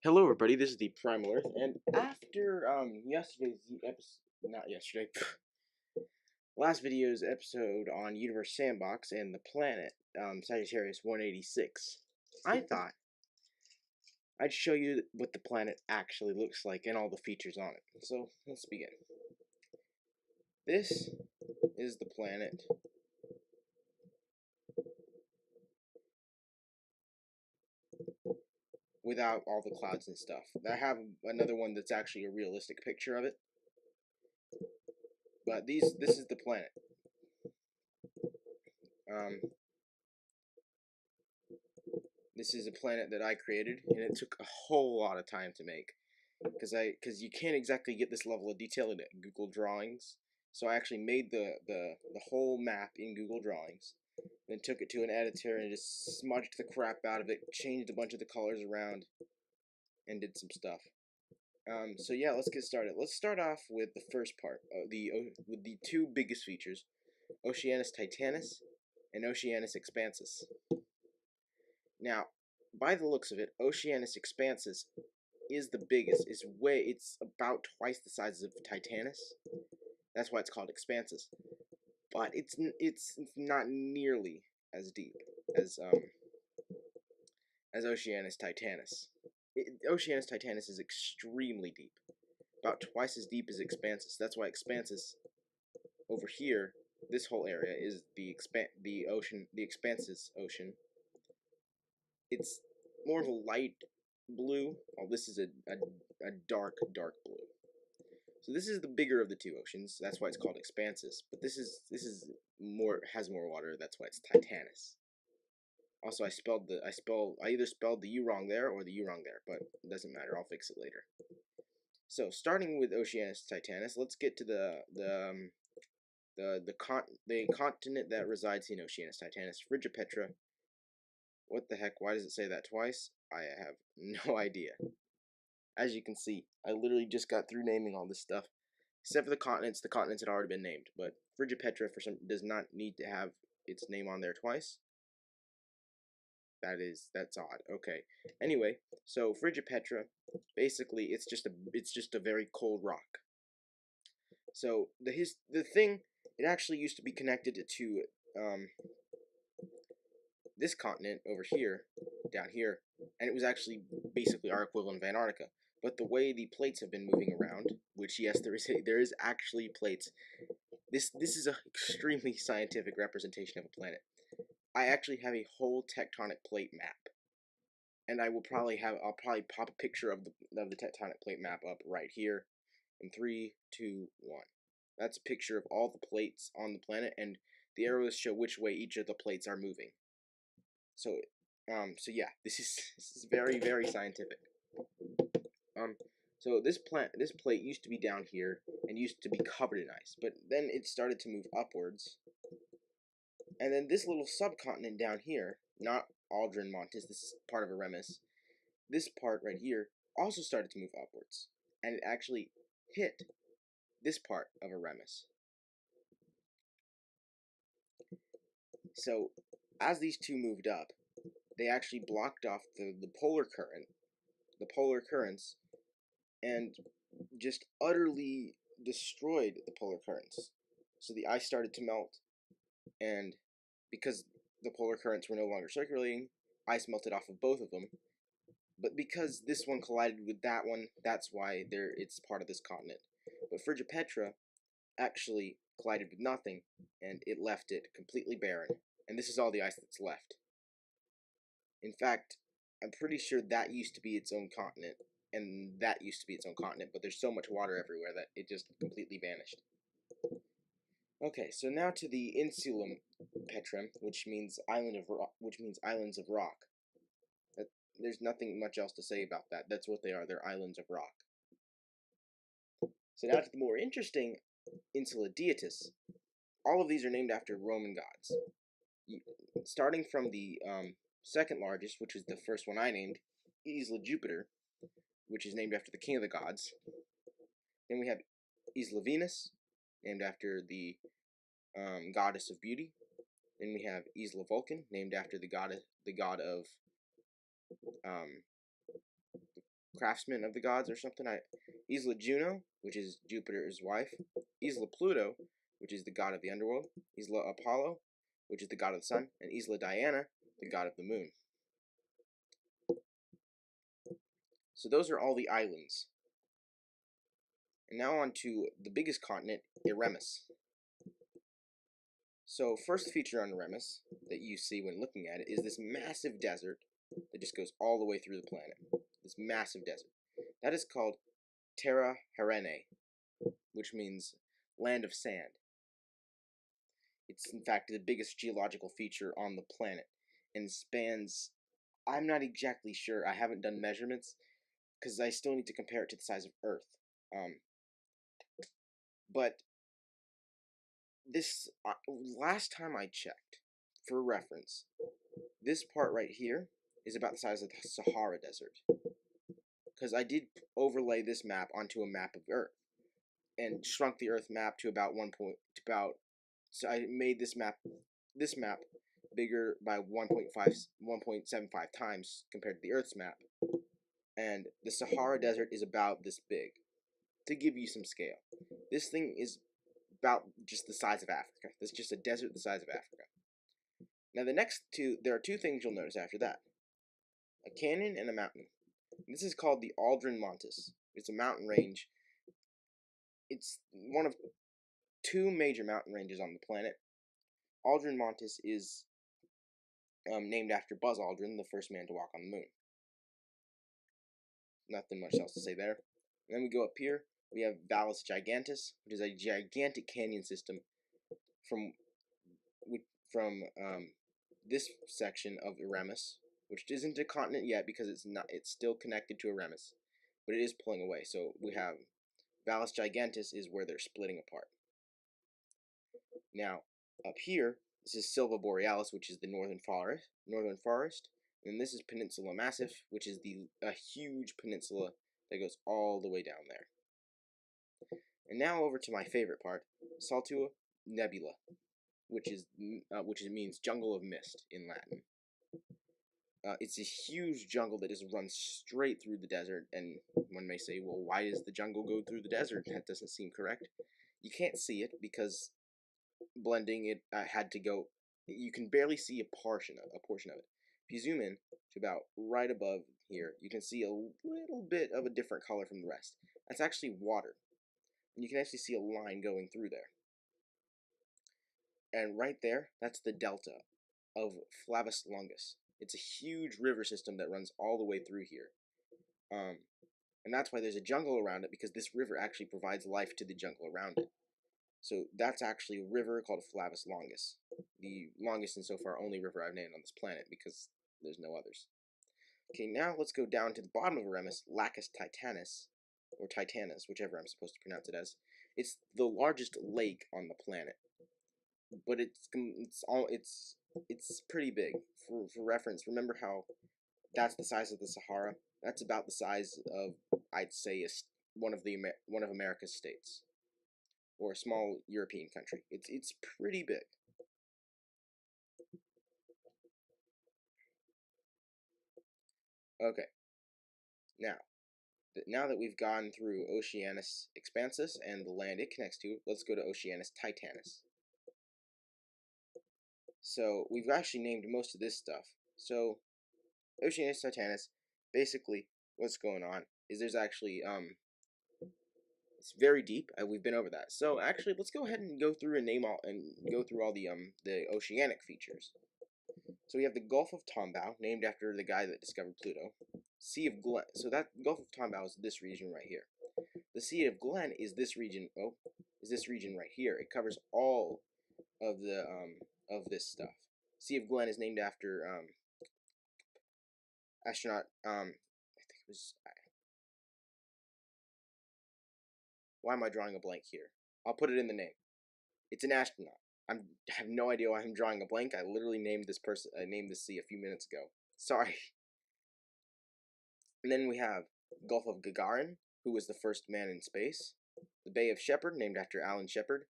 Hello, everybody. This is the Primal Earth, and after yesterday's episode, not yesterday, last video's episode on Universe Sandbox and the planet Sag186c, I thought I'd show you what the planet actually looks like and all the features on it. So let's begin. This is the planet. Without all the clouds and stuff. I have another one that's actually a realistic picture of it. But this is the planet. This is a planet that I created, and it took a whole lot of time to make, because you can't exactly get this level of detail in Google Drawings. So I actually made the whole map in Google Drawings, then took it to an editor and just smudged the crap out of it, changed a bunch of the colors around, and did some stuff. So yeah, let's get started. Let's start off with the first part, with the two biggest features, Oceanus Titanus and Oceanus Expansus. Now, by the looks of it, Oceanus Expansus is the biggest. It's about twice the size of Titanus. That's why it's called Expansus. But it's not nearly as deep as Oceanus Titanus. Oceanus Titanus is extremely deep, about twice as deep as Expansus. That's why Expansus over here, this whole area is the Expansus ocean. It's more of a light blue. Oh, this is a dark blue. So this is the bigger of the two oceans. That's why it's called Expansus. But this is has more water. That's why it's Titanus. Also, I either spelled the U wrong there or the U wrong there, but it doesn't matter. I'll fix it later. So starting with Oceanus Titanus, let's get to the continent that resides in Oceanus Titanus, Frigipetra. What the heck? Why does it say that twice? I have no idea. As you can see, I literally just got through naming all this stuff. Except for the continents had already been named, but Frigipetra does not need to have its name on there twice. That's odd. Okay. Anyway, so Frigipetra, basically it's just a very cold rock. So the thing, it actually used to be connected to this continent over here, down here, and it was actually basically our equivalent of Antarctica. But the way the plates have been moving around, which yes, there is actually plates. This is an extremely scientific representation of a planet. I actually have a whole tectonic plate map, and I'll probably pop a picture of the tectonic plate map up right here in 3, 2, 1. That's a picture of all the plates on the planet, and the arrows show which way each of the plates are moving. So yeah, this is very, very scientific. So this plate used to be down here and used to be covered in ice, but then it started to move upwards. And then this little subcontinent down here, not Aldrin Montes, this is part of Eremis, this part right here also started to move upwards, and it actually hit this part of Eremis. So as these two moved up, they actually blocked off the polar currents, and just utterly destroyed the polar currents. So the ice started to melt, and because the polar currents were no longer circulating, ice melted off of both of them. But because this one collided with that one, that's why it's part of this continent. But Frigipetra actually collided with nothing, and it left it completely barren. And this is all the ice that's left. In fact, I'm pretty sure that used to be its own continent, and that used to be its own continent, but there's so much water everywhere that it just completely vanished. Okay, so now to the Insulum Petrum, which means islands of rock. There's nothing much else to say about that. That's what they are. They're islands of rock. So now to the more interesting Insula Dietis. All of these are named after Roman gods. Starting from the second largest, which is the first one I named, Isla Jupiter, which is named after the king of the gods. Then we have Isla Venus, named after the goddess of beauty. Then we have Isla Vulcan, named after the god of craftsman of the gods or something. Isla Juno, which is Jupiter's wife. Isla Pluto, which is the god of the underworld. Isla Apollo, which is the god of the sun. And Isla Diana, the god of the moon. So those are all the islands. And now on to the biggest continent, Eremus. So first feature on Eremus that you see when looking at it is this massive desert that just goes all the way through the planet. This massive desert. That is called Terra Herene, which means land of sand. It's in fact the biggest geological feature on the planet and spans, I'm not exactly sure, I haven't done measurements because I still need to compare it to the size of Earth. But this, last time I checked, for reference, this part right here is about the size of the Sahara Desert. Because I did overlay this map onto a map of Earth and shrunk the Earth map to about so I made this map bigger by 1.75 times compared to the Earth's map. And the Sahara Desert is about this big, to give you some scale. This thing is about just the size of Africa. This is just a desert the size of Africa. Now there are two things you'll notice after that. A canyon and a mountain. This is called the Aldrin Montes. It's a mountain range. It's one of two major mountain ranges on the planet. Aldrin Montes is named after Buzz Aldrin, the first man to walk on the moon. Nothing much else to say there. And then we go up here. We have Valles Gigantes, which is a gigantic canyon system from this section of Eremus, which isn't a continent yet because it's still connected to Eremus, but it is pulling away. So we have Valles Gigantes is where they're splitting apart. Now, up here, this is Silva Borealis, which is the northern forest, and this is Peninsula Massif, which is a huge peninsula that goes all the way down there. And now over to my favorite part, Saltua Nebula, which means jungle of mist in Latin. It's a huge jungle that just runs straight through the desert, and one may say, well, why does the jungle go through the desert? That doesn't seem correct. You can't see it because blending it had to go. You can barely see a portion of it. If you zoom in to about right above here, you can see a little bit of a different color from the rest. That's actually water, and you can actually see a line going through there. And right there, that's the delta of Flavus Longus. It's a huge river system that runs all the way through here. And that's why there's a jungle around it, because this river actually provides life to the jungle around it. So that's actually a river called Flavus Longus. The longest and so far only river I've named on this planet, because there's no others. Okay, now let's go down to the bottom of Eremus, Lacus Titanus, or Titanus, whichever I'm supposed to pronounce it as. It's the largest lake on the planet, but it's pretty big. For reference, remember how that's the size of the Sahara? That's about the size of, I'd say, one of America's states, or a small European country. It's pretty big. Okay. Now that we've gone through Oceanus Expansus and the land it connects to, let's go to Oceanus Titanus. So we've actually named most of this stuff. So Oceanus Titanus, basically what's going on is there's actually it's very deep. We've been over that. So actually, let's go ahead and go through and go through all the oceanic features. So we have the Gulf of Tombau, named after the guy that discovered Pluto. Sea of Glen. So that Gulf of Tombau is this region right here. The Sea of Glen is this region. Is this region right here? It covers all of the of this stuff. Sea of Glen is named after astronaut. I think it was. Why am I drawing a blank here? I'll put it in the name. It's an astronaut. I have no idea why I'm drawing a blank. I literally named this person. I named this sea a few minutes ago. Sorry. And then we have Gulf of Gagarin, who was the first man in space. The Bay of Shepherd, named after Alan Shepard.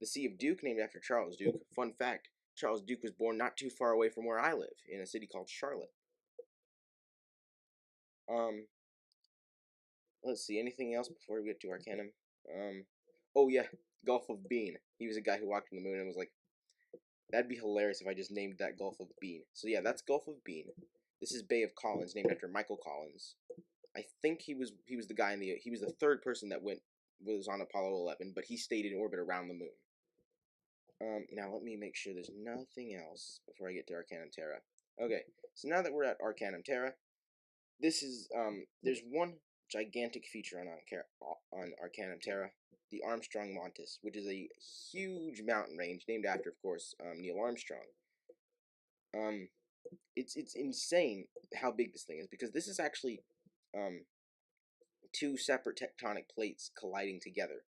The Sea of Duke, named after Charles Duke. Fun fact, Charles Duke was born not too far away from where I live, in a city called Charlotte. Um, let's see, anything else before we get to Arcanum? Oh yeah, Gulf of Bean. He was a guy who walked on the moon and was like, that'd be hilarious if I just named that Gulf of Bean. So yeah, that's Gulf of Bean. This is Bay of Collins, named after Michael Collins. I think he was the guy in the he was the third person that was on Apollo 11, but he stayed in orbit around the moon. Now let me make sure there's nothing else before I get to Arcanum Terra. Okay, so now that we're at Arcanum Terra, this is there's one gigantic feature on Arcanum Terra, the Armstrong Montes, which is a huge mountain range named after, of course, Neil Armstrong. Um, it's insane how big this thing is, because this is actually um two separate tectonic plates colliding together.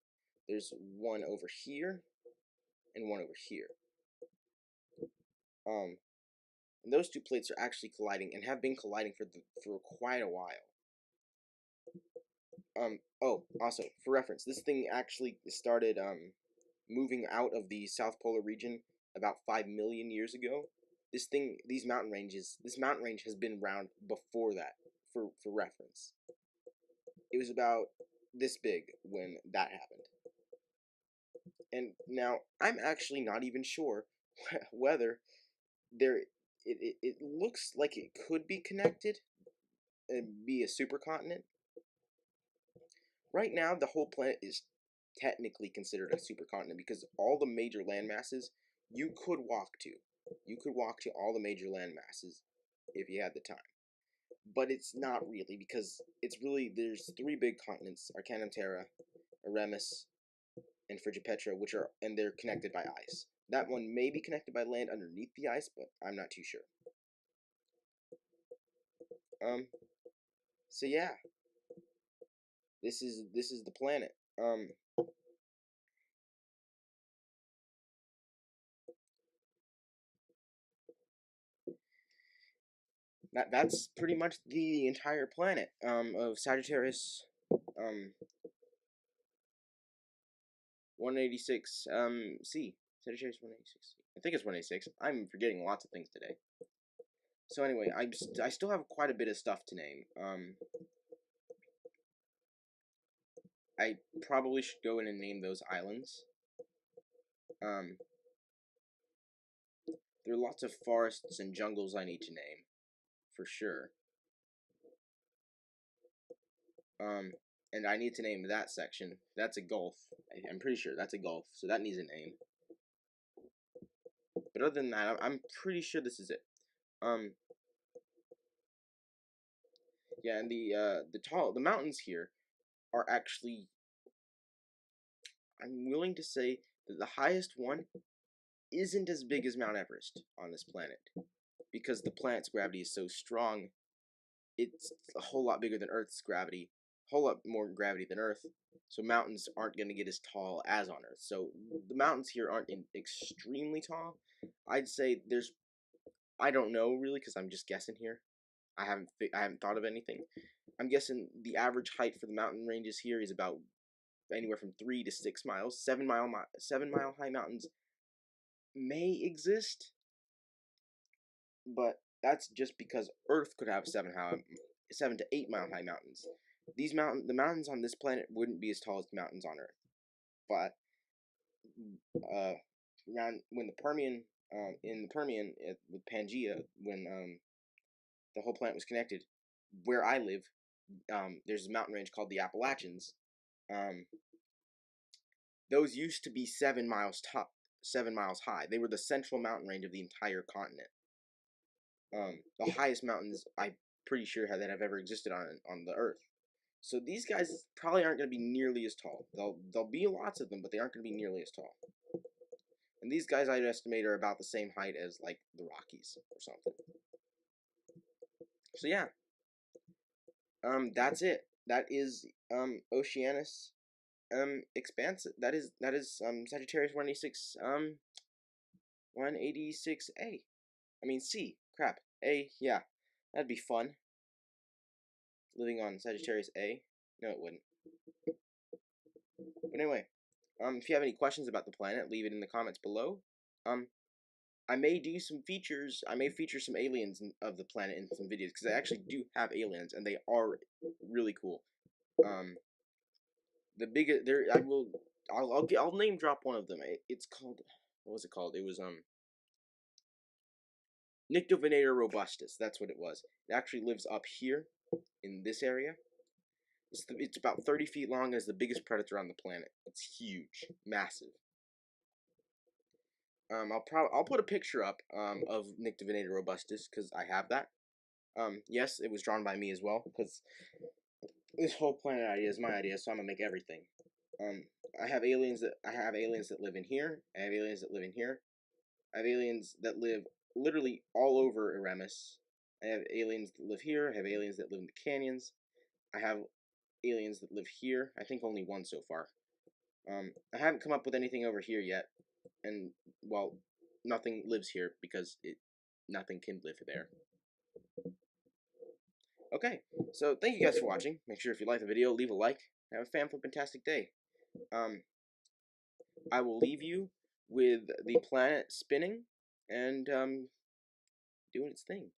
There's one over here and one over here. And those two plates are actually colliding and have been colliding for quite a while. Oh, also, for reference, this thing actually started moving out of the South Polar region about 5 million years ago. This mountain range has been around before that, for reference. It was about this big when that happened. And now, I'm actually not even sure whether it looks like it could be connected and be a supercontinent. Right now, the whole planet is technically considered a supercontinent because all the major land masses you could walk to. You could walk to all the major land masses if you had the time. But it's not really, because there's three big continents: Arcanum Terra, Eremus, and Frigipetra, and they're connected by ice. That one may be connected by land underneath the ice, but I'm not too sure. Um, so yeah, this is the planet. That's pretty much the entire planet of Sagittarius 186 C. Sagittarius 186 C. I think it's 186. I'm forgetting lots of things today. So anyway, I still have quite a bit of stuff to name. I probably should go in and name those islands. Um, there are lots of forests and jungles I need to name, for sure. And I need to name that section. That's a gulf. I'm pretty sure that's a gulf, so that needs a name. But other than that, I'm pretty sure this is it. Yeah, and the mountains here are actually, I'm willing to say that the highest one isn't as big as Mount Everest on this planet, because the planet's gravity is so strong. It's a whole lot bigger than Earth's gravity, a whole lot more gravity than Earth. So mountains aren't going to get as tall as on Earth. So the mountains here aren't extremely tall. I'd say I don't know really, because I'm just guessing here. I haven't thought of anything. I'm guessing the average height for the mountain ranges here is about anywhere from 3 to 6 miles. 7 mile high mountains may exist, but that's just because Earth could have 7 to 8 mile high mountains. The mountains on this planet wouldn't be as tall as the mountains on Earth. But around when the Permian, in the Permian with Pangea, when the whole planet was connected, where I live, there's a mountain range called the Appalachians. Um, those used to be 7 miles high. They were the central mountain range of the entire continent. The highest mountains I'm pretty sure that have ever existed on the Earth. So these guys probably aren't going to be nearly as tall. There'll be lots of them, but they aren't going to be nearly as tall. And these guys I'd estimate are about the same height as like the Rockies or something. So yeah, that's it. That is Oceanus expansive. That is Sagittarius 186A. I mean C. Crap. A. Yeah, that'd be fun. Living on Sagittarius A. No, it wouldn't. But anyway, if you have any questions about the planet, leave it in the comments below. I may do some features. I may feature some aliens of the planet in some videos because I actually do have aliens and they are really cool. The biggest there, I will. I'll name drop one of them. It's called, what was it called? It was Nyctovenator robustus. That's what it was. It actually lives up here in this area. It's about 30 feet long. As the biggest predator on the planet. It's huge, massive. I'll put a picture up of Nyctovenator robustus because I have that. Yes, it was drawn by me as well because this whole planet idea is my idea, so I'm gonna make everything. I have aliens that live in here. I have aliens that live in here. I have aliens that live literally all over Eremis. I have aliens that live here. I have aliens that live in the canyons. I have aliens that live here. I think only one so far. I haven't come up with anything over here yet, and well, nothing lives here because nothing can live there. Okay, so thank you guys for watching. Make sure if you like the video, leave a like. Have a fan-fantastic day. I will leave you with the planet spinning and doing its thing.